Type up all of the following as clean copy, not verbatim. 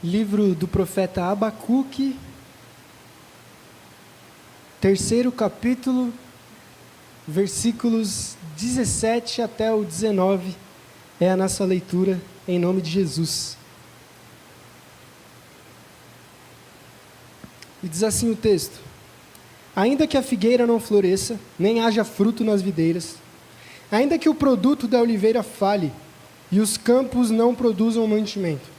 Livro do profeta Abacuque, 3º capítulo, versículos 17 até o 19, é a nossa leitura, em nome de Jesus. E diz assim o texto: ainda que a figueira não floresça, nem haja fruto nas videiras, ainda que o produto da oliveira falhe, e os campos não produzam mantimento,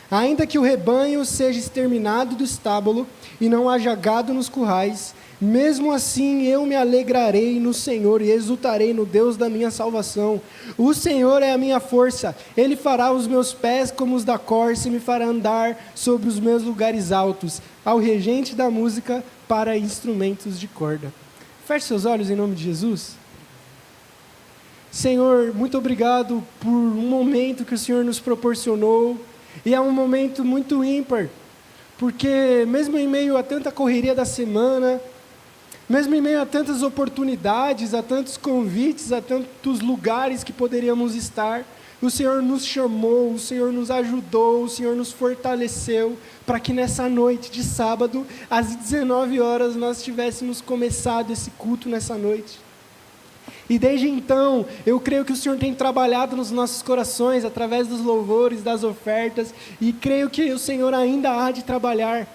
ainda que o rebanho seja exterminado do estábulo, e não haja gado nos currais, mesmo assim eu me alegrarei no Senhor e exultarei no Deus da minha salvação. O Senhor é a minha força, Ele fará os meus pés como os da corça e me fará andar sobre os meus lugares altos, ao regente da música para instrumentos de corda. Feche seus olhos em nome de Jesus. Senhor, muito obrigado por um momento que o Senhor nos proporcionou, e é um momento muito ímpar, porque mesmo em meio a tanta correria da semana, mesmo em meio a tantas oportunidades, a tantos convites, a tantos lugares que poderíamos estar, o Senhor nos chamou, o Senhor nos ajudou, o Senhor nos fortaleceu, para que nessa noite de sábado, às 19 horas, nós tivéssemos começado esse culto nessa noite. E desde então, eu creio que o Senhor tem trabalhado nos nossos corações, através dos louvores, das ofertas, e creio que o Senhor ainda há de trabalhar.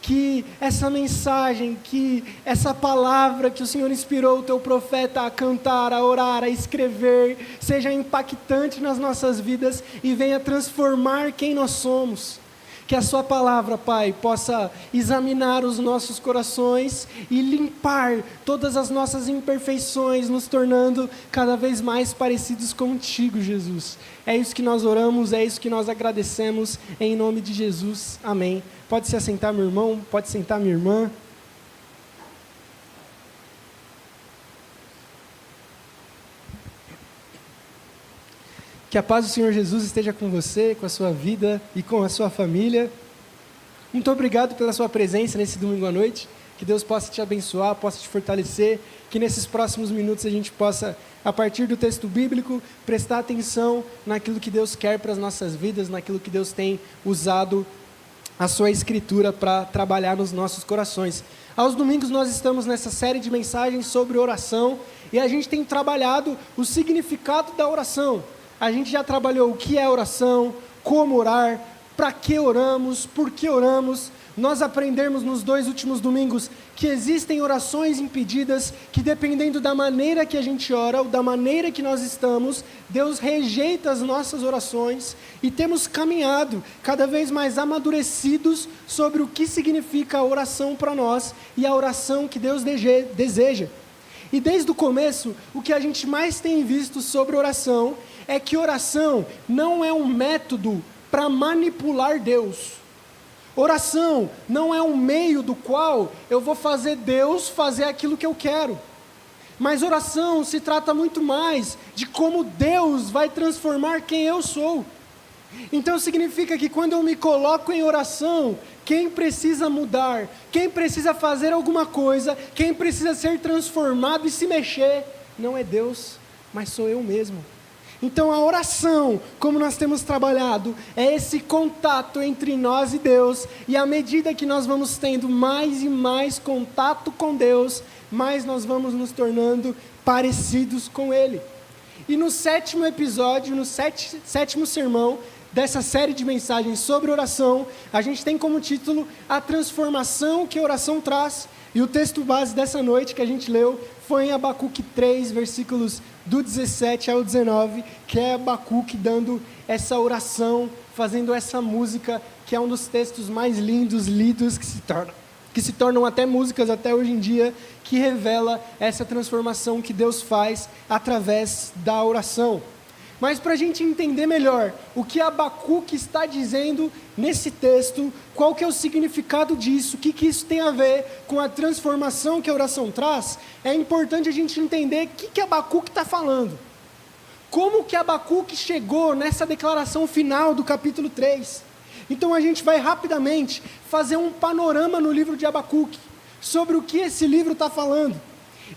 Que essa mensagem, que essa palavra que o Senhor inspirou o teu profeta a cantar, a orar, a escrever, seja impactante nas nossas vidas e venha transformar quem nós somos. Que a sua palavra, Pai, possa examinar os nossos corações e limpar todas as nossas imperfeições, nos tornando cada vez mais parecidos contigo, Jesus. É isso que nós oramos, é isso que nós agradecemos, em nome de Jesus. Amém. Pode se assentar, meu irmão, pode sentar, minha irmã. Que a paz do Senhor Jesus esteja com você, com a sua vida e com a sua família. Muito obrigado pela sua presença nesse domingo à noite. Que Deus possa te abençoar, possa te fortalecer. Que nesses próximos minutos a gente possa, a partir do texto bíblico, prestar atenção naquilo que Deus quer para as nossas vidas, naquilo que Deus tem usado a sua escritura para trabalhar nos nossos corações. Aos domingos nós estamos nessa série de mensagens sobre oração e a gente tem trabalhado o significado da oração. A gente já trabalhou o que é oração, como orar, para que oramos, por que oramos. Nós aprendemos nos 2 últimos domingos que existem orações impedidas, que dependendo da maneira que a gente ora, ou da maneira que nós estamos, Deus rejeita as nossas orações, e temos caminhado cada vez mais amadurecidos sobre o que significa a oração para nós, e a oração que Deus deseja. E desde o começo, o que a gente mais tem visto sobre oração é que oração não é um método para manipular Deus. Oração não é um meio do qual eu vou fazer Deus fazer aquilo que eu quero. Mas oração se trata muito mais de como Deus vai transformar quem eu sou. Então significa que quando eu me coloco em oração, quem precisa mudar, quem precisa fazer alguma coisa, quem precisa ser transformado e se mexer, não é Deus, mas sou eu mesmo. Então a oração, como nós temos trabalhado, é esse contato entre nós e Deus, e à medida que nós vamos tendo mais e mais contato com Deus, mais nós vamos nos tornando parecidos com Ele. E no 7º episódio, no sétimo sermão dessa série de mensagens sobre oração, a gente tem como título a transformação que a oração traz. E o texto base dessa noite que a gente leu foi em Abacuque 3, versículos do 17 ao 19, que é Abacuque dando essa oração, fazendo essa música, que é um dos textos mais lindos, lidos, que se tornam até músicas até hoje em dia, que revela essa transformação que Deus faz através da oração. Mas para a gente entender melhor o que Abacuque está dizendo nesse texto, qual que é o significado disso, o que isso tem a ver com a transformação que a oração traz, é importante a gente entender o que Abacuque está falando. Como que Abacuque chegou nessa declaração final do capítulo 3? Então a gente vai rapidamente fazer um panorama no livro de Abacuque, sobre o que esse livro está falando.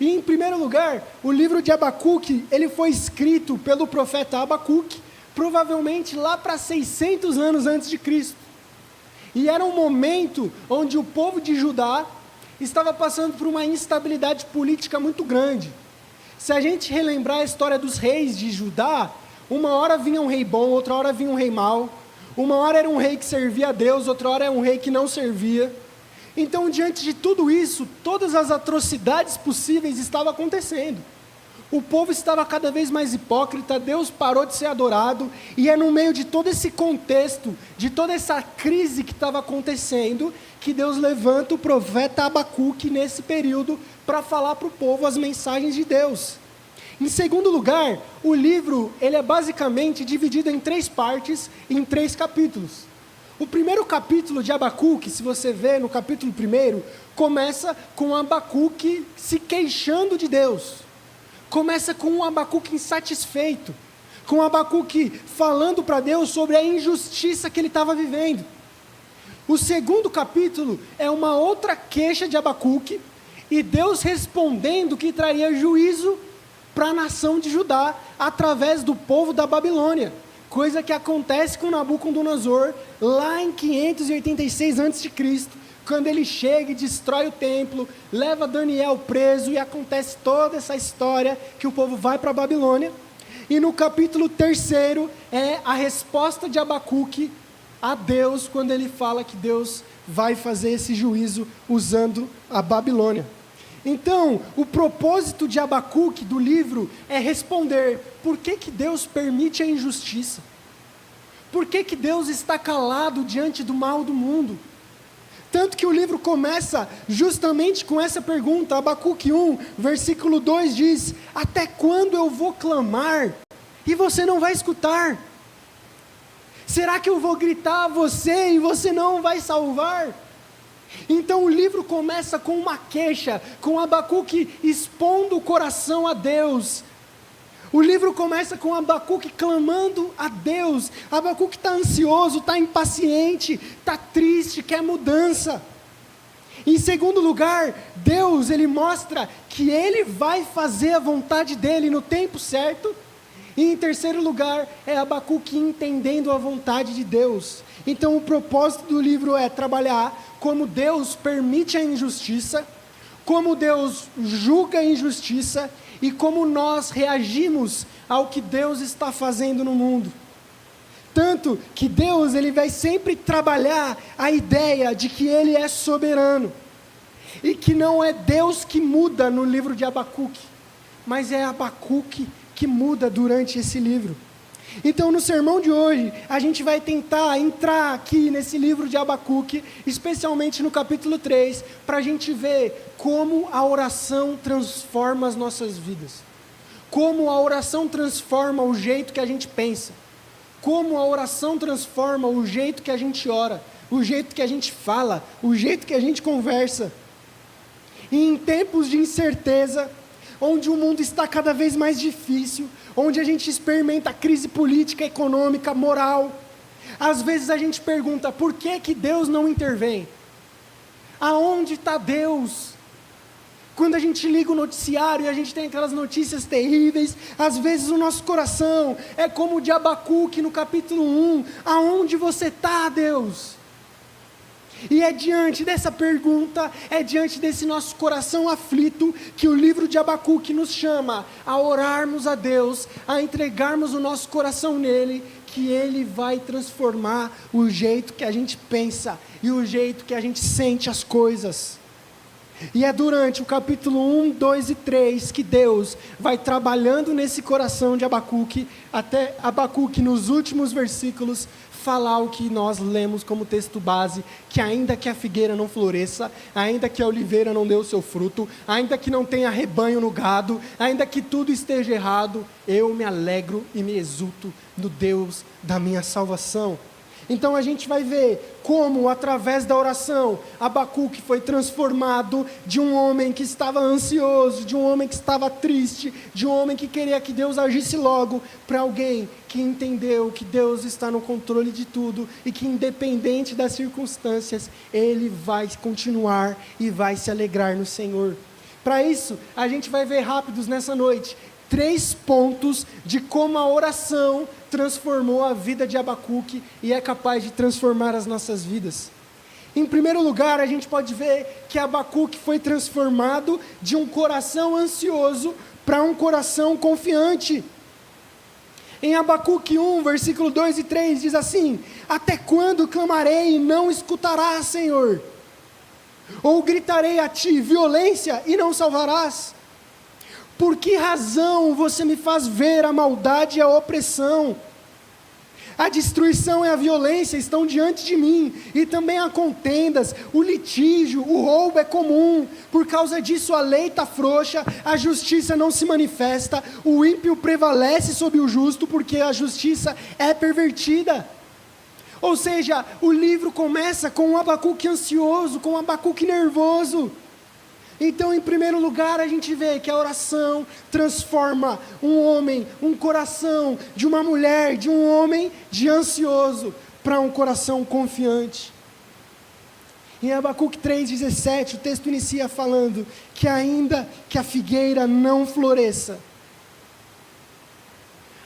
E em primeiro lugar, o livro de Abacuque, ele foi escrito pelo profeta Abacuque, provavelmente lá para 600 anos antes de Cristo. E era um momento onde o povo de Judá estava passando por uma instabilidade política muito grande. Se a gente relembrar a história dos reis de Judá, uma hora vinha um rei bom, outra hora vinha um rei mau. Uma hora era um rei que servia a Deus, outra hora era um rei que não servia. Então, diante de tudo isso, todas as atrocidades possíveis estavam acontecendo. O povo estava cada vez mais hipócrita, Deus parou de ser adorado, e é no meio de todo esse contexto, de toda essa crise que estava acontecendo, que Deus levanta o profeta Abacuque nesse período para falar para o povo as mensagens de Deus. Em segundo lugar, o livro ele é basicamente dividido em 3 partes, em 3 capítulos. O primeiro capítulo de Abacuque, se você vê no capítulo 1, começa com Abacuque se queixando de Deus. Começa com um Abacuque insatisfeito, com Abacuque falando para Deus sobre a injustiça que ele estava vivendo. O segundo capítulo é uma outra queixa de Abacuque, e Deus respondendo que traria juízo para a nação de Judá, através do povo da Babilônia, coisa que acontece com Nabucodonosor, lá em 586 a.C., quando ele chega e destrói o templo, leva Daniel preso, e acontece toda essa história que o povo vai para a Babilônia. E no capítulo 3 é a resposta de Abacuque a Deus, quando ele fala que Deus vai fazer esse juízo usando a Babilônia. Então, o propósito de Abacuque, do livro, é responder: por que Deus permite a injustiça? Por que Deus está calado diante do mal do mundo? Tanto que o livro começa justamente com essa pergunta. Abacuque 1, versículo 2 diz: até quando eu vou clamar e você não vai escutar? Será que eu vou gritar a você e você não vai salvar? Então o livro começa com uma queixa, com Abacuque expondo o coração a Deus. O livro começa com Abacuque clamando a Deus. Abacuque está ansioso, está impaciente, está triste, quer mudança. Em segundo lugar, Deus, ele mostra que ele vai fazer a vontade dele no tempo certo. E em terceiro lugar, é Abacuque entendendo a vontade de Deus. Então o propósito do livro é trabalhar como Deus permite a injustiça, como Deus julga a injustiça, e como nós reagimos ao que Deus está fazendo no mundo. Tanto que Deus ele vai sempre trabalhar a ideia de que Ele é soberano, e que não é Deus que muda no livro de Abacuque, mas é Abacuque que muda durante esse livro. Então, no sermão de hoje, a gente vai tentar entrar aqui nesse livro de Abacuque, especialmente no capítulo 3, para a gente ver como a oração transforma as nossas vidas, como a oração transforma o jeito que a gente pensa, como a oração transforma o jeito que a gente ora, o jeito que a gente fala, o jeito que a gente conversa. E em tempos de incerteza, onde o mundo está cada vez mais difícil, onde a gente experimenta crise política, econômica, moral, às vezes a gente pergunta: por que Deus não intervém? Aonde está Deus? Quando a gente liga o noticiário e a gente tem aquelas notícias terríveis, às vezes o nosso coração é como o de Abacuque no capítulo 1, aonde você está, Deus? E é diante dessa pergunta, é diante desse nosso coração aflito, que o livro de Abacuque nos chama a orarmos a Deus, a entregarmos o nosso coração nele, que Ele vai transformar o jeito que a gente pensa e o jeito que a gente sente as coisas. E é durante o capítulo 1, 2 e 3 que Deus vai trabalhando nesse coração de Abacuque, até Abacuque nos últimos versículos falar o que nós lemos como texto base, que ainda que a figueira não floresça, ainda que a oliveira não dê o seu fruto, ainda que não tenha rebanho no gado, ainda que tudo esteja errado, eu me alegro e me exulto no Deus da minha salvação. Então a gente vai ver como, através da oração, Abacuque foi transformado de um homem que estava ansioso, de um homem que estava triste, de um homem que queria que Deus agisse logo, para alguém que entendeu que Deus está no controle de tudo e que, independente das circunstâncias, ele vai continuar e vai se alegrar no Senhor. Para isso, a gente vai ver rápidos nessa noite 3 pontos de como a oração transformou a vida de Abacuque e é capaz de transformar as nossas vidas. Em primeiro lugar, a gente pode ver que Abacuque foi transformado de um coração ansioso para um coração confiante. Em Abacuque 1, versículo 2 e 3, diz assim: até quando clamarei e não escutarás, Senhor? Ou gritarei a ti violência e não salvarás? Por que razão você me faz ver a maldade e a opressão? A destruição e a violência estão diante de mim, e também há contendas, o litígio, o roubo é comum. Por causa disso a lei está frouxa, a justiça não se manifesta, o ímpio prevalece sobre o justo, porque a justiça é pervertida. Ou seja, o livro começa com um Abacuque ansioso, com um Abacuque nervoso. Então, em primeiro lugar, a gente vê que a oração transforma um homem, um coração de uma mulher, de um homem de ansioso, para um coração confiante. Em Abacuque 3,17, o texto inicia falando que ainda que a figueira não floresça,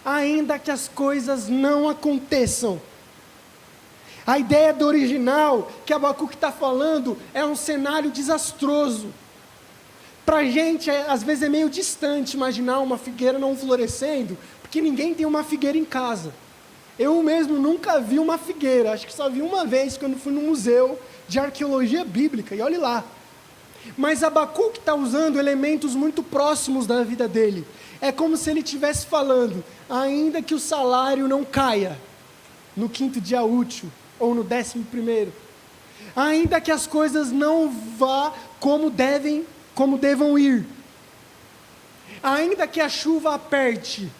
ainda que as coisas não aconteçam. A ideia do original que Abacuque está falando é um cenário desastroso. Para a gente, às vezes é meio distante imaginar uma figueira não florescendo, porque ninguém tem uma figueira em casa. Eu mesmo nunca vi uma figueira, acho que só vi uma vez quando fui no museu de arqueologia bíblica, e olhe lá. Mas Abacuque está usando elementos muito próximos da vida dele. É como se ele estivesse falando, ainda que o salário não caia no 5º dia útil, ou no 11º, ainda que as coisas não vá como devam ir, ainda que a chuva aperte,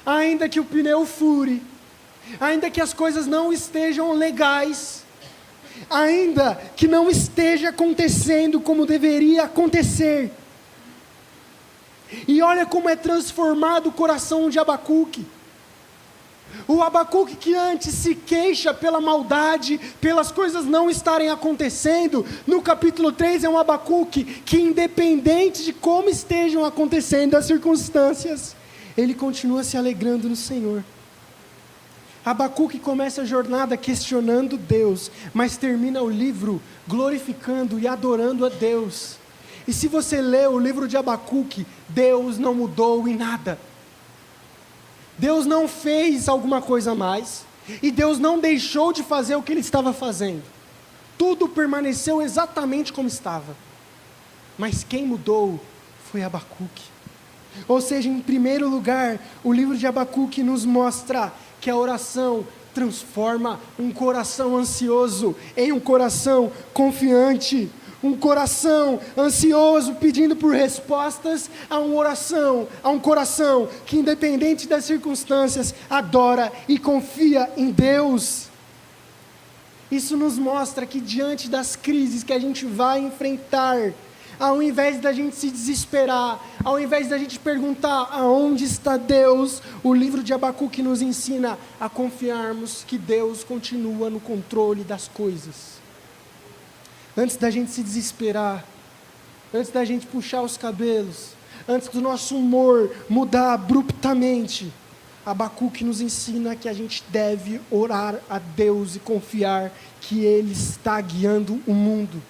ainda que o pneu fure, ainda que as coisas não estejam legais, ainda que não esteja acontecendo como deveria acontecer. E olha como é transformado o coração de Abacuque. O Abacuque que antes se queixa pela maldade, pelas coisas não estarem acontecendo, no capítulo 3 é um Abacuque que, independente de como estejam acontecendo as circunstâncias, ele continua se alegrando no Senhor. Abacuque começa a jornada questionando Deus, mas termina o livro glorificando e adorando a Deus. E se você lê o livro de Abacuque, Deus não mudou em nada. Deus não fez alguma coisa a mais, e Deus não deixou de fazer o que Ele estava fazendo. Tudo permaneceu exatamente como estava. Mas quem mudou foi Abacuque. Ou seja, em primeiro lugar, o livro de Abacuque nos mostra que a oração transforma um coração ansioso em um coração confiante. Um coração ansioso pedindo por respostas a um coração que, independente das circunstâncias, adora e confia em Deus. Isso nos mostra que diante das crises que a gente vai enfrentar, ao invés da gente se desesperar, ao invés da gente perguntar aonde está Deus, o livro de Abacuque nos ensina a confiarmos que Deus continua no controle das coisas. Antes da gente se desesperar, antes da gente puxar os cabelos, antes do nosso humor mudar abruptamente, Abacuque nos ensina que a gente deve orar a Deus e confiar que Ele está guiando o mundo.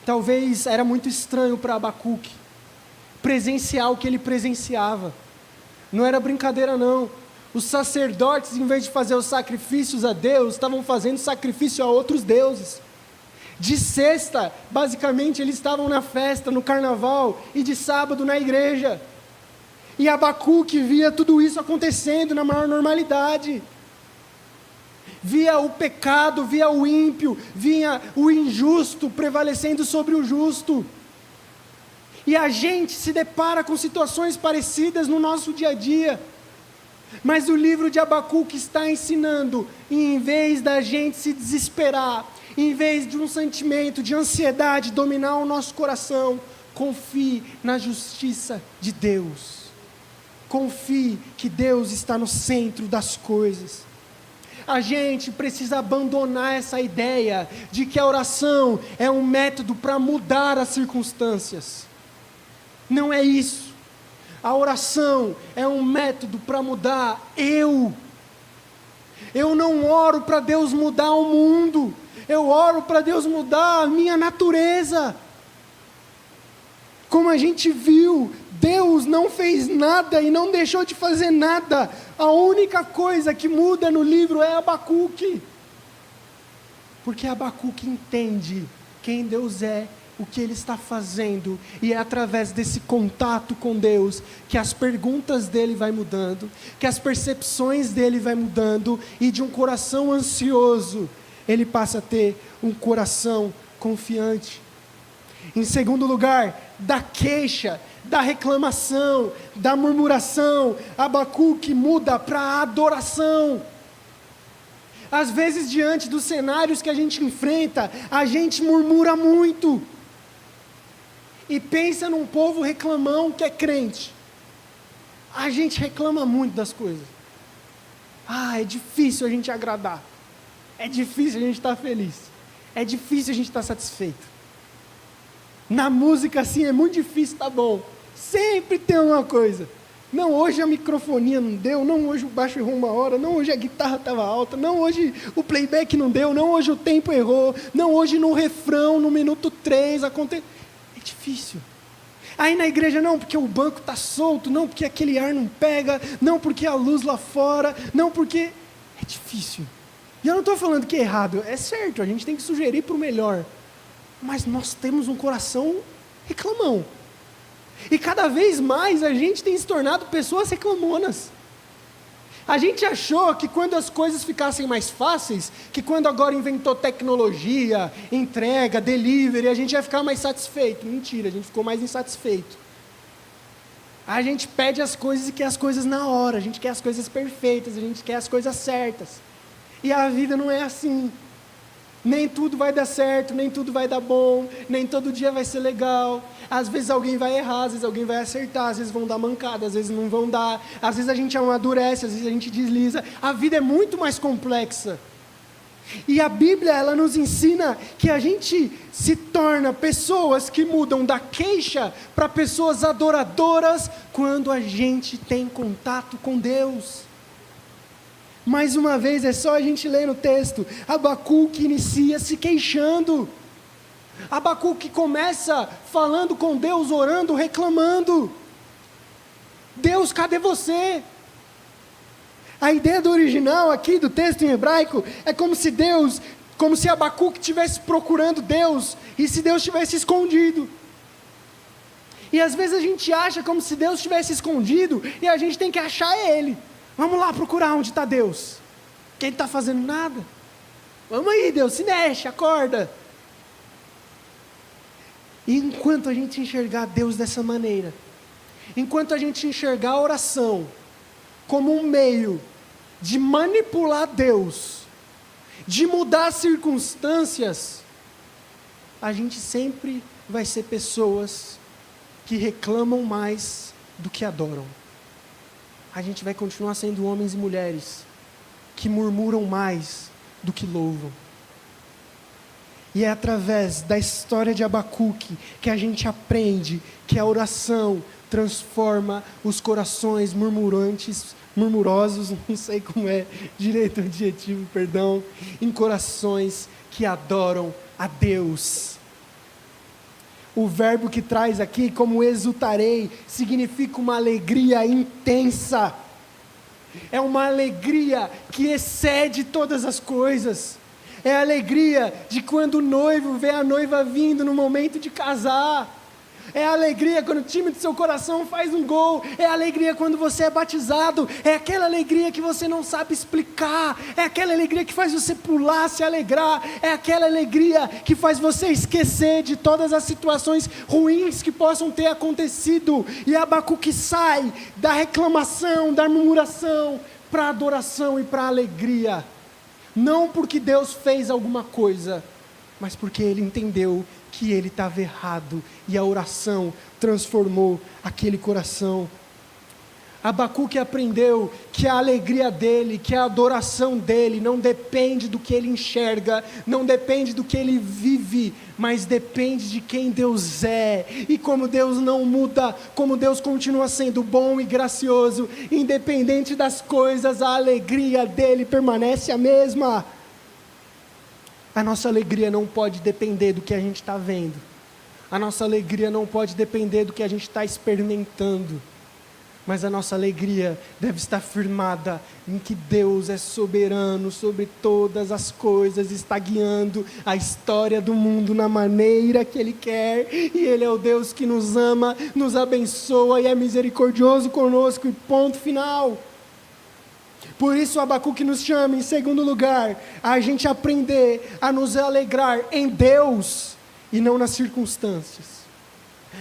Talvez era muito estranho para Abacuque presenciar o que ele presenciava. Não era brincadeira não. Os sacerdotes, em vez de fazer os sacrifícios a Deus, estavam fazendo sacrifício a outros deuses. De sexta, basicamente, eles estavam na festa, no carnaval, e de sábado na igreja. E Abacuque via tudo isso acontecendo na maior normalidade. Via o pecado, via o ímpio, via o injusto prevalecendo sobre o justo. E a gente se depara com situações parecidas no nosso dia a dia. Mas o livro de Abacuque está ensinando, em vez da gente se desesperar, em vez de um sentimento de ansiedade dominar o nosso coração, confie na justiça de Deus. Confie que Deus está no centro das coisas. A gente precisa abandonar essa ideia de que a oração é um método para mudar as circunstâncias. Não é isso. A oração é um método para mudar eu. Eu não oro para Deus mudar o mundo. eu oro para Deus mudar a minha natureza. Como a gente viu, Deus não fez nada e não deixou de fazer nada. A única coisa que muda no livro é Abacuque. Porque Abacuque entende quem Deus é, o que Ele está fazendo, e é através desse contato com Deus que as perguntas dele vai mudando, que as percepções dele vai mudando, e de um coração ansioso, ele passa a ter um coração confiante. Em segundo lugar, da queixa, da reclamação, da murmuração, Abacuque muda para a adoração. Às vezes, diante dos cenários que a gente enfrenta, a gente murmura muito. E pensa num povo reclamão que é crente. A gente reclama muito das coisas. É difícil a gente agradar. É difícil a gente estar feliz. É difícil a gente estar satisfeito. Na música, assim, é muito difícil estar bom. Sempre tem uma coisa. Não, hoje a microfonia não deu, não, hoje o baixo errou uma hora, não, hoje a guitarra estava alta, não, hoje o playback não deu, não, hoje o tempo errou, não, hoje no refrão, no minuto 3, aconteceu. É difícil. Aí na igreja, não, porque o banco está solto, não, porque aquele ar não pega, não, porque a luz lá fora, não, porque... É difícil. E eu não estou falando que é errado, é certo, a gente tem que sugerir para o melhor. Mas nós temos um coração reclamão. E cada vez mais a gente tem se tornado pessoas reclamonas. A gente achou que quando as coisas ficassem mais fáceis, que quando agora inventou tecnologia, entrega, delivery, a gente ia ficar mais satisfeito. Mentira, a gente ficou mais insatisfeito. A gente pede as coisas e quer as coisas na hora, a gente quer as coisas perfeitas, a gente quer as coisas certas. E a vida não é assim. Nem tudo vai dar certo, nem tudo vai dar bom, nem todo dia vai ser legal. Às vezes alguém vai errar, às vezes alguém vai acertar, às vezes vão dar mancada, às vezes não vão dar. Às vezes a gente amadurece, às vezes a gente desliza. A vida é muito mais complexa. E a Bíblia, ela nos ensina que a gente se torna pessoas que mudam da queixa para pessoas adoradoras quando a gente tem contato com Deus. Mais uma vez, é só a gente ler no texto, Abacuque inicia se queixando. Abacuque começa falando com Deus, orando, reclamando. Deus, cadê você? A ideia do original aqui, do texto em hebraico, é como se Abacuque estivesse procurando Deus, e se Deus tivesse escondido. E às vezes a gente acha como se Deus estivesse escondido, e a gente tem que achar Ele. Vamos lá procurar onde está Deus. Que Ele está fazendo nada. Vamos aí, Deus, se mexe, acorda. E enquanto a gente enxergar Deus dessa maneira, enquanto a gente enxergar a oração como um meio de manipular Deus, de mudar as circunstâncias, a gente sempre vai ser pessoas que reclamam mais do que adoram. A gente vai continuar sendo homens e mulheres que murmuram mais do que louvam. E é através da história de Abacuque que a gente aprende que a oração transforma os corações murmurosos, não sei como é direito o adjetivo, perdão, em corações que adoram a Deus. O verbo que traz aqui, como exultarei, significa uma alegria intensa. É uma alegria que excede todas as coisas. É a alegria de quando o noivo vê a noiva vindo no momento de casar. É a alegria quando o time do seu coração faz um gol. É a alegria quando você é batizado. É aquela alegria que você não sabe explicar. É aquela alegria que faz você pular, se alegrar. É aquela alegria que faz você esquecer de todas as situações ruins que possam ter acontecido. E Abacuque sai da reclamação, da murmuração, para a adoração e para a alegria. Não porque Deus fez alguma coisa, mas porque ele entendeu que ele estava errado, e a oração transformou aquele coração. Abacuque aprendeu que a alegria dele, que a adoração dele não depende do que ele enxerga, não depende do que ele vive, mas depende de quem Deus é. E como Deus não muda, como Deus continua sendo bom e gracioso, independente das coisas, a alegria dele permanece a mesma. A nossa alegria não pode depender do que a gente está vendo. A nossa alegria não pode depender do que a gente está experimentando. Mas a nossa alegria deve estar firmada em que Deus é soberano sobre todas as coisas, está guiando a história do mundo na maneira que Ele quer, e Ele é o Deus que nos ama, nos abençoa e é misericordioso conosco, e ponto final. Por isso Abacuque nos chama, em segundo lugar, a gente aprender a nos alegrar em Deus e não nas circunstâncias,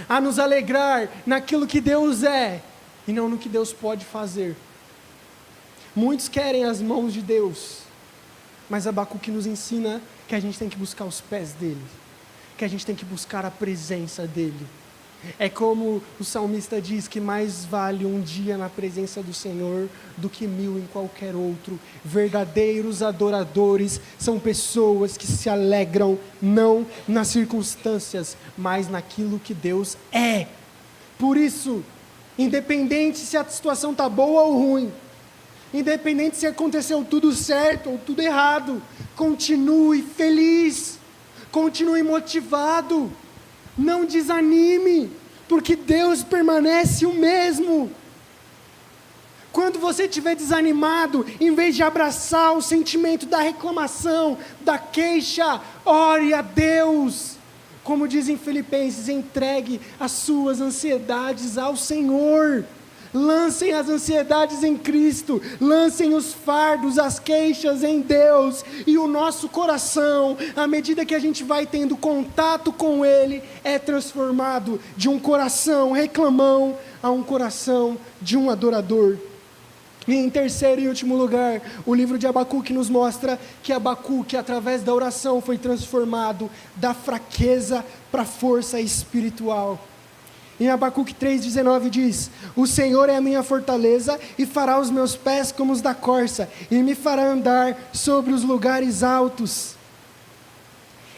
a nos alegrar naquilo que Deus é, e não no que Deus pode fazer. Muitos querem as mãos de Deus, mas Abacuque nos ensina que a gente tem que buscar os pés dele, que a gente tem que buscar a presença dele. É como o salmista diz, que mais vale um dia na presença do Senhor do que 1000 em qualquer outro. Verdadeiros adoradores são pessoas que se alegram não nas circunstâncias, mas naquilo que Deus é. Por isso, independente se a situação está boa ou ruim, independente se aconteceu tudo certo ou tudo errado, continue feliz, continue motivado, não desanime, porque Deus permanece o mesmo. Quando você estiver desanimado, em vez de abraçar o sentimento da reclamação, da queixa, ore a Deus. Como diz em Filipenses, entregue as suas ansiedades ao Senhor. Lancem as ansiedades em Cristo, lancem os fardos, as queixas em Deus, e o nosso coração, à medida que a gente vai tendo contato com Ele, é transformado de um coração reclamão a um coração de um adorador. E em terceiro e último lugar, o livro de Abacuque nos mostra que Abacuque, através da oração, foi transformado da fraqueza para a força espiritual. Em Abacuque 3,19 diz: o Senhor é a minha fortaleza e fará os meus pés como os da corça, e me fará andar sobre os lugares altos.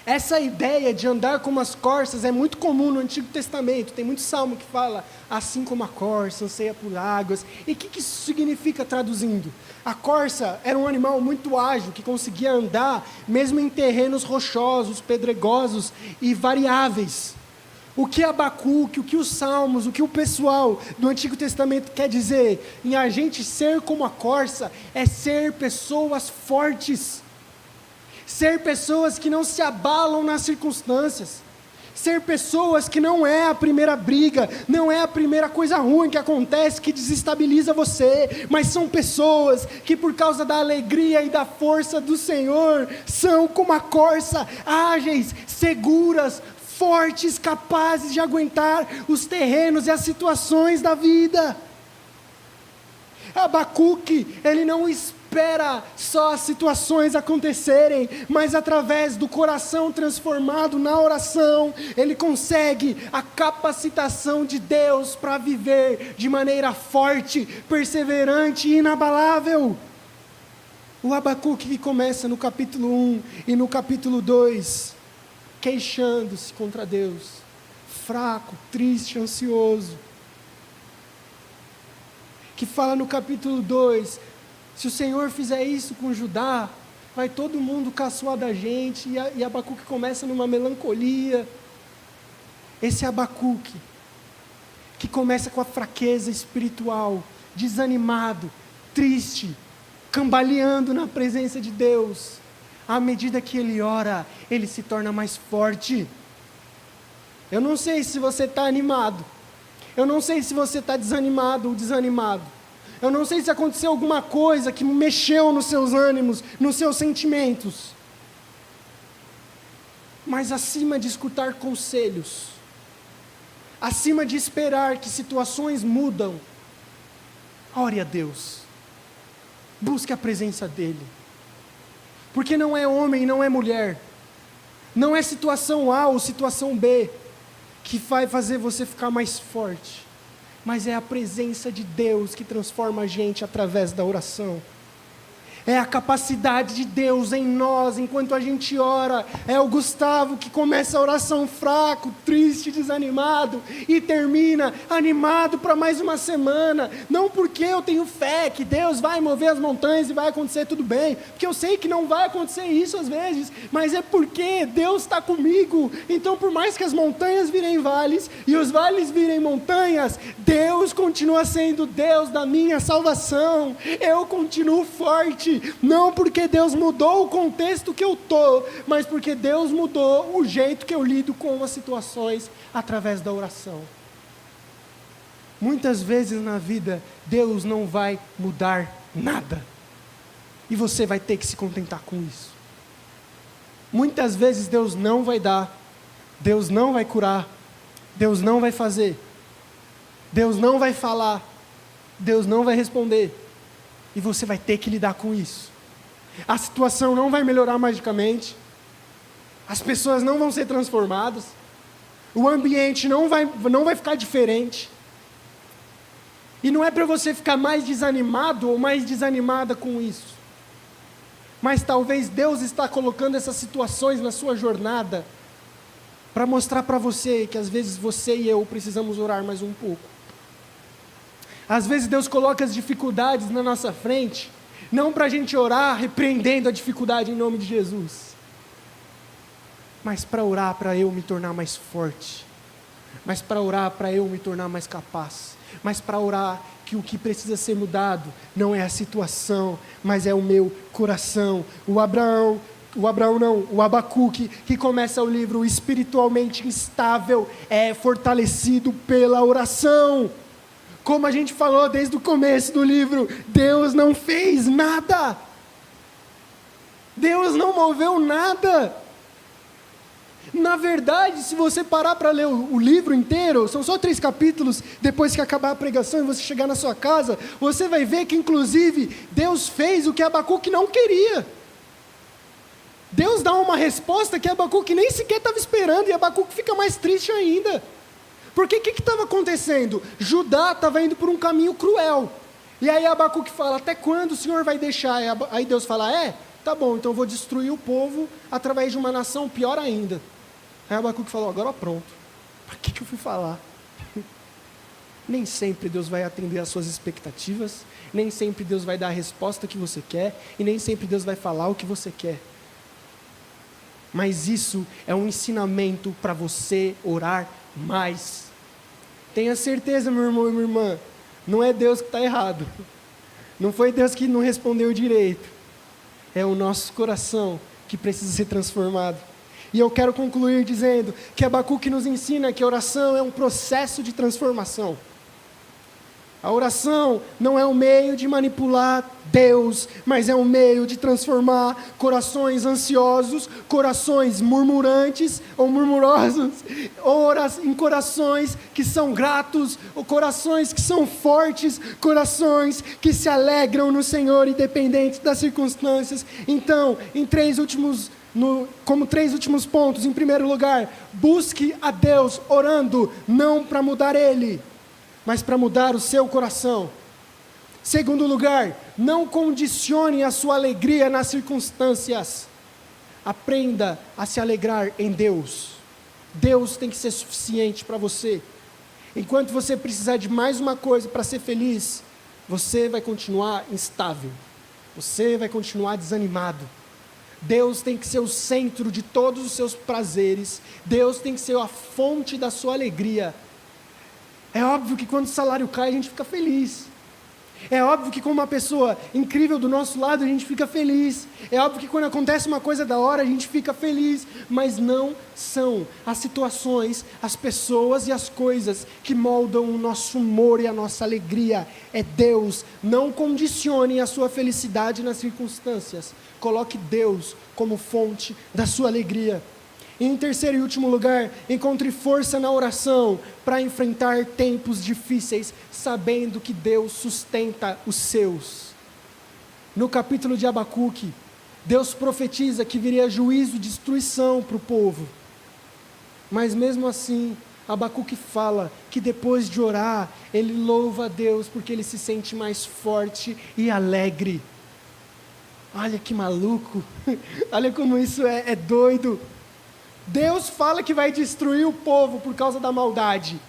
Essa ideia de andar como as corças é muito comum no Antigo Testamento. Tem muito salmo que fala, assim como a corça anseia por águas. E o que isso significa traduzindo? A corça era um animal muito ágil, que conseguia andar mesmo em terrenos rochosos, pedregosos e variáveis. O que Abacuque, o que os salmos, o que o pessoal do Antigo Testamento quer dizer em a gente ser como a corça, é ser pessoas fortes, ser pessoas que não se abalam nas circunstâncias, ser pessoas que não é a primeira briga, não é a primeira coisa ruim que acontece que desestabiliza você, mas são pessoas que por causa da alegria e da força do Senhor, são como a corça, ágeis, seguras, fortes, capazes de aguentar os terrenos e as situações da vida. Abacuque, ele não espera só as situações acontecerem, mas através do coração transformado na oração, ele consegue a capacitação de Deus para viver de maneira forte, perseverante e inabalável. O Abacuque que começa no capítulo 1 e no capítulo 2, queixando-se contra Deus, fraco, triste, ansioso, que fala no capítulo 2, se o Senhor fizer isso com Judá, vai todo mundo caçoar da gente, e Abacuque começa numa melancolia. Esse Abacuque, que começa com a fraqueza espiritual, desanimado, triste, cambaleando na presença de Deus, à medida que ele ora, ele se torna mais forte. Eu não sei se você está animado, eu não sei se você está desanimado ou desanimado, eu não sei se aconteceu alguma coisa que mexeu nos seus ânimos, nos seus sentimentos, mas acima de escutar conselhos, acima de esperar que situações mudam, ore a Deus, busque a presença dEle, porque não é homem, não é mulher, não é situação A ou situação B que vai fazer você ficar mais forte, mas é a presença de Deus que transforma a gente através da oração. É a capacidade de Deus em nós, enquanto a gente ora. É o Gustavo que começa a oração fraco, triste, desanimado, e termina animado para mais uma semana. Não porque eu tenho fé que Deus vai mover as montanhas e vai acontecer tudo bem, porque eu sei que não vai acontecer isso às vezes, mas é porque Deus está comigo. Então, por mais que as montanhas virem vales, e os vales virem montanhas, Deus continua sendo Deus da minha salvação. Eu continuo forte. Não porque Deus mudou o contexto que eu estou, mas porque Deus mudou o jeito que eu lido com as situações através da oração. Muitas vezes na vida, Deus não vai mudar nada, e você vai ter que se contentar com isso. Muitas vezes Deus não vai dar, Deus não vai curar, Deus não vai fazer, Deus não vai falar, Deus não vai responder. E você vai ter que lidar com isso. A situação não vai melhorar magicamente. As pessoas não vão ser transformadas. O ambiente não vai ficar diferente. E não é para você ficar mais desanimado ou mais desanimada com isso. Mas talvez Deus está colocando essas situações na sua jornada para mostrar para você que às vezes você e eu precisamos orar mais um pouco. Às vezes Deus coloca as dificuldades na nossa frente, não para a gente orar repreendendo a dificuldade em nome de Jesus, mas para orar para eu me tornar mais forte, mas para orar para eu me tornar mais capaz, mas para orar que o que precisa ser mudado não é a situação, mas é o meu coração. O Abacuque, que começa o livro espiritualmente instável, é fortalecido pela oração. Como a gente falou desde o começo do livro, Deus não fez nada. Deus não moveu nada. Na verdade, se você parar para ler o livro inteiro, são só 3 capítulos, depois que acabar a pregação e você chegar na sua casa, você vai ver que inclusive Deus fez o que Abacuque não queria. Deus dá uma resposta que Abacuque nem sequer estava esperando, e Abacuque fica mais triste ainda. Porque o que estava acontecendo? Judá estava indo por um caminho cruel. E aí Abacuque fala, até quando o Senhor vai deixar? Aí Deus fala, tá bom, então eu vou destruir o povo através de uma nação pior ainda. Aí Abacuque falou, agora pronto. Para que eu fui falar? Nem sempre Deus vai atender às suas expectativas, nem sempre Deus vai dar a resposta que você quer, e nem sempre Deus vai falar o que você quer. Mas isso é um ensinamento para você orar mais. Tenha certeza, meu irmão e minha irmã, não é Deus que está errado. Não foi Deus que não respondeu direito. É o nosso coração que precisa ser transformado. E eu quero concluir dizendo que Abacuque nos ensina que a oração é um processo de transformação. A oração não é um meio de manipular Deus, mas é um meio de transformar corações ansiosos, corações murmurantes ou murmurosos, em corações que são gratos, ou corações que são fortes, corações que se alegram no Senhor, independente das circunstâncias. Então, como 3 últimos pontos, em primeiro lugar, busque a Deus orando, não para mudar Ele, mas para mudar o seu coração. Segundo lugar, não condicione a sua alegria nas circunstâncias. Aprenda a se alegrar em Deus. Deus tem que ser suficiente para você. Enquanto você precisar de mais uma coisa para ser feliz, você vai continuar instável. Você vai continuar desanimado. Deus tem que ser o centro de todos os seus prazeres. Deus tem que ser a fonte da sua alegria. É óbvio que quando o salário cai, a gente fica feliz. É óbvio que com uma pessoa incrível do nosso lado, a gente fica feliz. É óbvio que quando acontece uma coisa da hora, a gente fica feliz. Mas não são as situações, as pessoas e as coisas que moldam o nosso humor e a nossa alegria. É Deus. Não condicione a sua felicidade nas circunstâncias. Coloque Deus como fonte da sua alegria. E em terceiro e último lugar, encontre força na oração para enfrentar tempos difíceis, sabendo que Deus sustenta os seus. No capítulo de Abacuque, Deus profetiza que viria juízo e destruição para o povo. Mas mesmo assim, Abacuque fala que depois de orar, ele louva a Deus porque ele se sente mais forte e alegre. Olha que maluco, olha como isso é doido. Deus fala que vai destruir o povo por causa da maldade.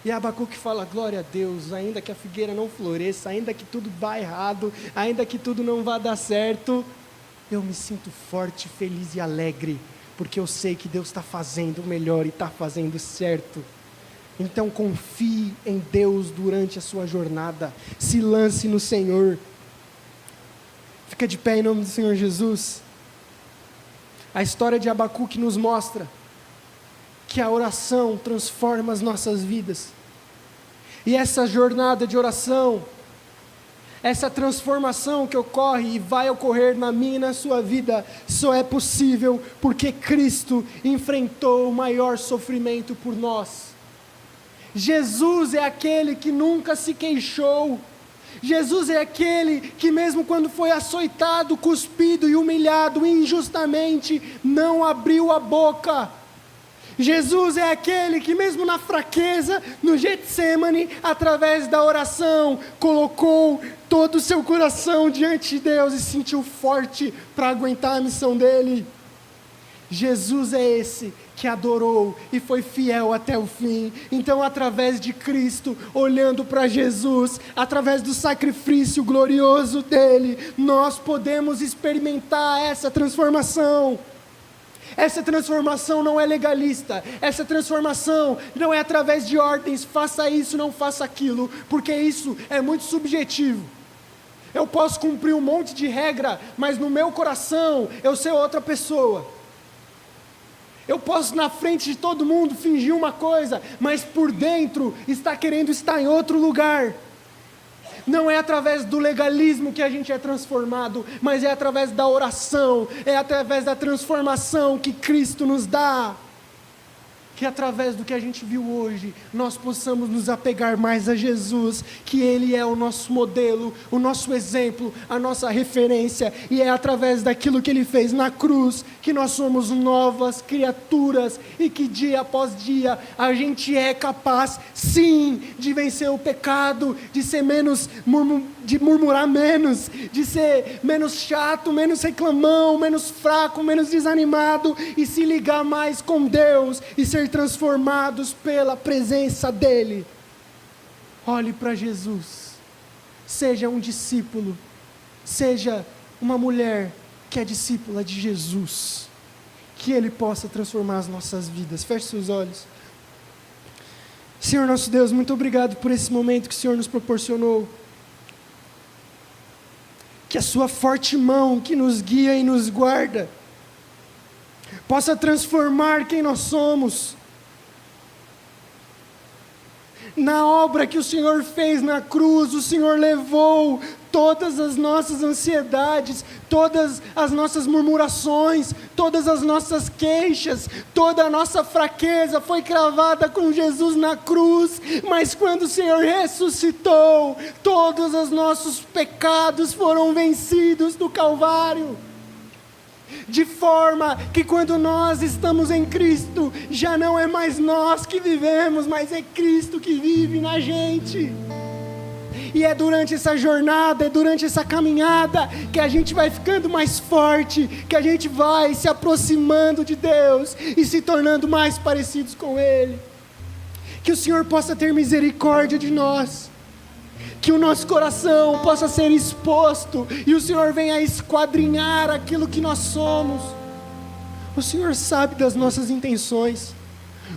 E Abacuque fala, glória a Deus, ainda que a figueira não floresça, ainda que tudo vá errado, ainda que tudo não vá dar certo, eu me sinto forte, feliz e alegre, porque eu sei que Deus está fazendo o melhor e está fazendo certo. Então confie em Deus durante a sua jornada, se lance no Senhor. Fica de pé em nome do Senhor Jesus. A história de Abacuque nos mostra que a oração transforma as nossas vidas. E essa jornada de oração, essa transformação que ocorre e vai ocorrer na minha e na sua vida, só é possível porque Cristo enfrentou o maior sofrimento por nós. Jesus é aquele que nunca se queixou. Jesus é aquele que mesmo quando foi açoitado, cuspido e humilhado injustamente, não abriu a boca. Jesus é aquele que mesmo na fraqueza, no Getsêmani, através da oração, colocou todo o seu coração diante de Deus e se sentiu forte para aguentar a missão dele. Jesus é esse que adorou e foi fiel até o fim. Então, através de Cristo, olhando para Jesus, através do sacrifício glorioso dele, nós podemos experimentar essa transformação. Essa transformação não é legalista, essa transformação não é através de ordens, faça isso, não faça aquilo, porque isso é muito subjetivo. Eu posso cumprir um monte de regra, mas no meu coração eu ser outra pessoa. Eu posso na frente de todo mundo fingir uma coisa, mas por dentro está querendo estar em outro lugar. Não é através do legalismo que a gente é transformado, mas é através da oração, é através da transformação que Cristo nos dá. Que através do que a gente viu hoje, nós possamos nos apegar mais a Jesus, que Ele é o nosso modelo, o nosso exemplo, a nossa referência, e é através daquilo que Ele fez na cruz, que nós somos novas criaturas, e que dia após dia, a gente é capaz, sim, de vencer o pecado, de ser menos, de murmurar menos, de ser menos chato, menos reclamão, menos fraco, menos desanimado, e se ligar mais com Deus, e ser transformados pela presença dEle. Olhe para Jesus, seja um discípulo, seja uma mulher que é discípula de Jesus, que Ele possa transformar as nossas vidas. Feche seus olhos. Senhor nosso Deus, muito obrigado por esse momento que o Senhor nos proporcionou. Que a sua forte mão que nos guia e nos guarda possa transformar quem nós somos. Na obra que o Senhor fez na cruz, o Senhor levou todas as nossas ansiedades, todas as nossas murmurações, todas as nossas queixas, toda a nossa fraqueza foi cravada com Jesus na cruz, mas quando o Senhor ressuscitou, todos os nossos pecados foram vencidos no Calvário. De forma que quando nós estamos em Cristo, já não é mais nós que vivemos, mas é Cristo que vive na gente. E é durante essa jornada, é durante essa caminhada, que a gente vai ficando mais forte, que a gente vai se aproximando de Deus e se tornando mais parecidos com Ele. Que o Senhor possa ter misericórdia de nós, que o nosso coração possa ser exposto e o Senhor venha esquadrinhar aquilo que nós somos. O Senhor sabe das nossas intenções,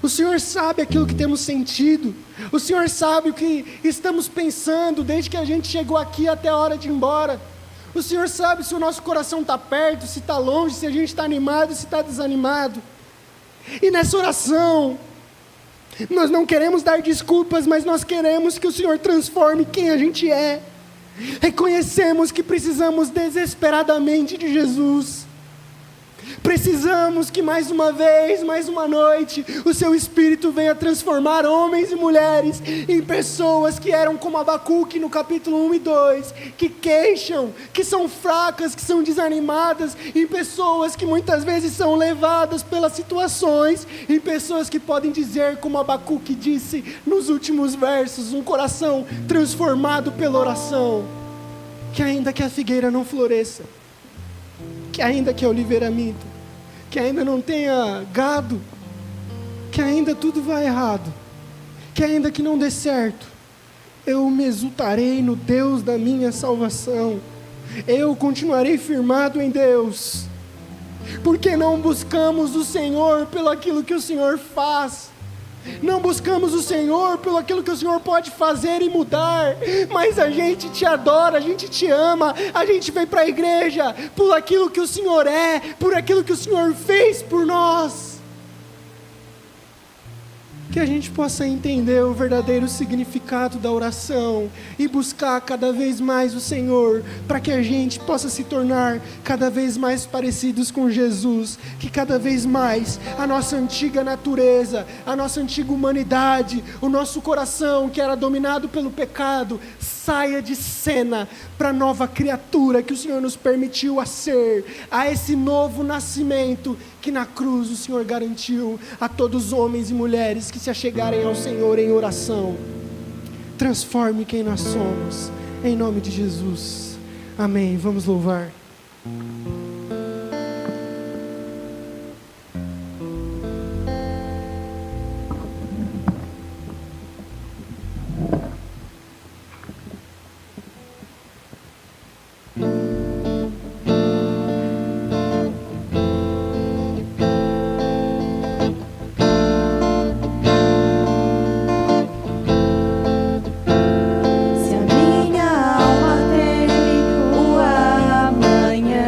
o Senhor sabe aquilo que temos sentido, o Senhor sabe o que estamos pensando desde que a gente chegou aqui até a hora de ir embora. O Senhor sabe se o nosso coração está perto, se está longe, se a gente está animado, se está desanimado. E nessa oração, nós não queremos dar desculpas, mas nós queremos que o Senhor transforme quem a gente é. Reconhecemos que precisamos desesperadamente de Jesus. Precisamos que mais uma vez, mais uma noite, o Seu Espírito venha transformar homens e mulheres em pessoas que eram como Abacuque no capítulo 1 e 2, que queixam, que são fracas, que são desanimadas, em pessoas que muitas vezes são levadas pelas situações, em pessoas que podem dizer, como Abacuque disse nos últimos versos, um coração transformado pela oração, que ainda que a figueira não floresça, que ainda que a oliveira minta, que ainda não tenha gado, que ainda tudo vai errado, que ainda que não dê certo, eu me exultarei no Deus da minha salvação, eu continuarei firmado em Deus, porque não buscamos o Senhor pelo aquilo que o Senhor faz, não buscamos o Senhor pelo aquilo que o Senhor pode fazer e mudar, mas a gente te adora, a gente te ama, a gente vem para a igreja por aquilo que o Senhor é, por aquilo que o Senhor fez por nós. Que a gente possa entender o verdadeiro significado da oração e buscar cada vez mais o Senhor, para que a gente possa se tornar cada vez mais parecidos com Jesus, que cada vez mais a nossa antiga natureza, a nossa antiga humanidade, o nosso coração que era dominado pelo pecado, saia de cena para a nova criatura que o Senhor nos permitiu a ser, a esse novo nascimento que na cruz o Senhor garantiu a todos os homens e mulheres que se achegarem ao Senhor em oração. Transforme quem nós somos, em nome de Jesus. Amém. Vamos louvar. Se a minha alma teme o amanhã,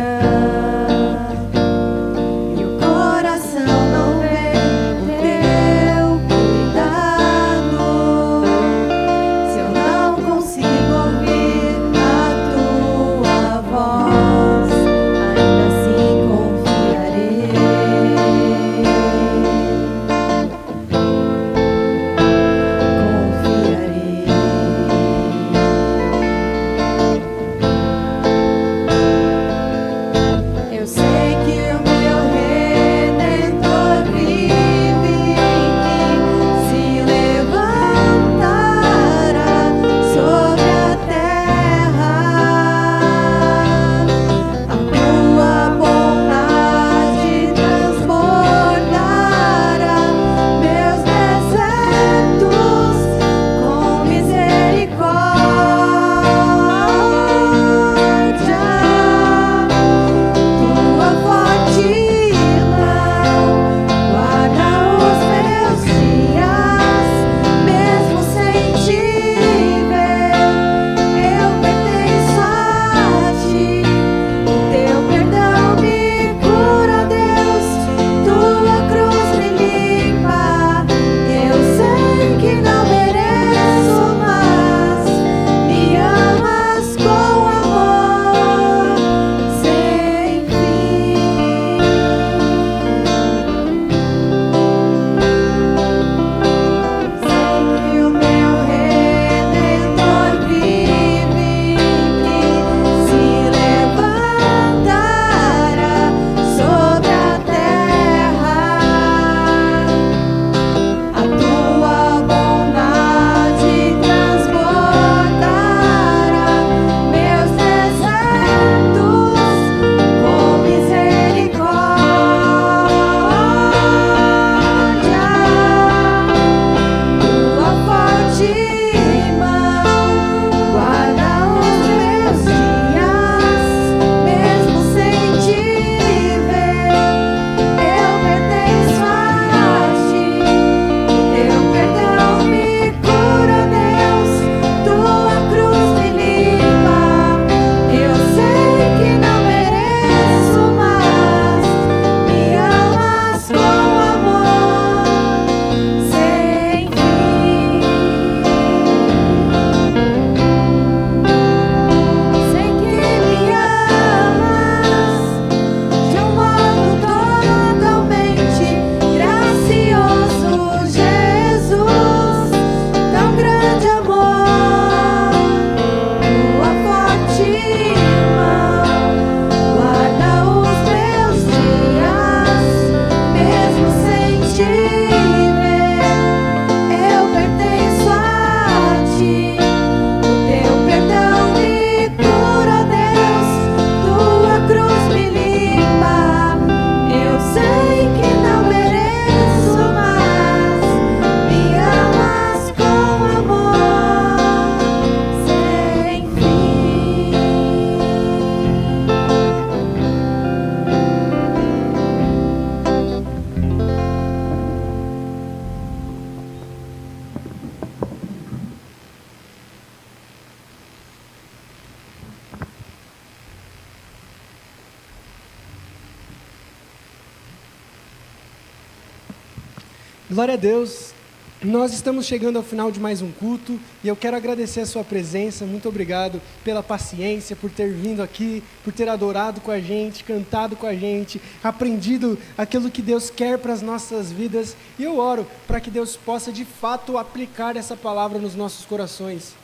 Glória a Deus. Nós estamos chegando ao final de mais um culto e eu quero agradecer a sua presença. Muito obrigado pela paciência, por ter vindo aqui, por ter adorado com a gente, cantado com a gente, aprendido aquilo que Deus quer para as nossas vidas. E eu oro para que Deus possa de fato aplicar essa palavra nos nossos corações.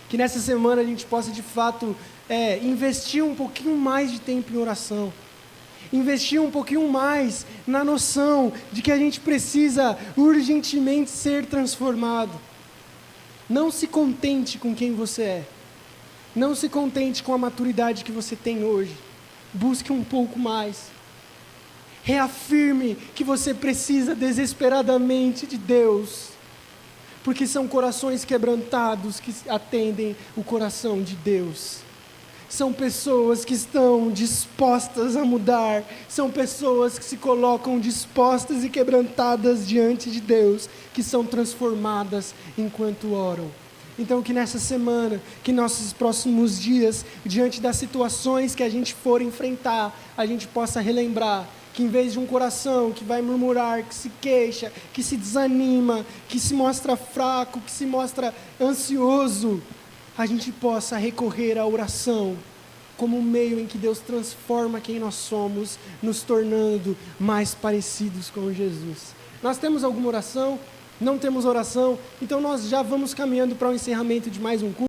Que nessa semana a gente possa de fato investir um pouquinho mais de tempo em oração. Investir um pouquinho mais na noção de que a gente precisa urgentemente ser transformado. Não se contente com quem você é. Não se contente com a maturidade que você tem hoje. Busque um pouco mais. Reafirme que você precisa desesperadamente de Deus. Porque são corações quebrantados que atendem o coração de Deus. São pessoas que estão dispostas a mudar, são pessoas que se colocam dispostas e quebrantadas diante de Deus, que são transformadas enquanto oram. Então que nessa semana, que nossos próximos dias, diante das situações que a gente for enfrentar, a gente possa relembrar que em vez de um coração que vai murmurar, que se queixa, que se desanima, que se mostra fraco, que se mostra ansioso, a gente possa recorrer à oração como um meio em que Deus transforma quem nós somos, nos tornando mais parecidos com Jesus. Nós temos alguma oração? Não temos oração? Então nós já vamos caminhando para o encerramento de mais um culto.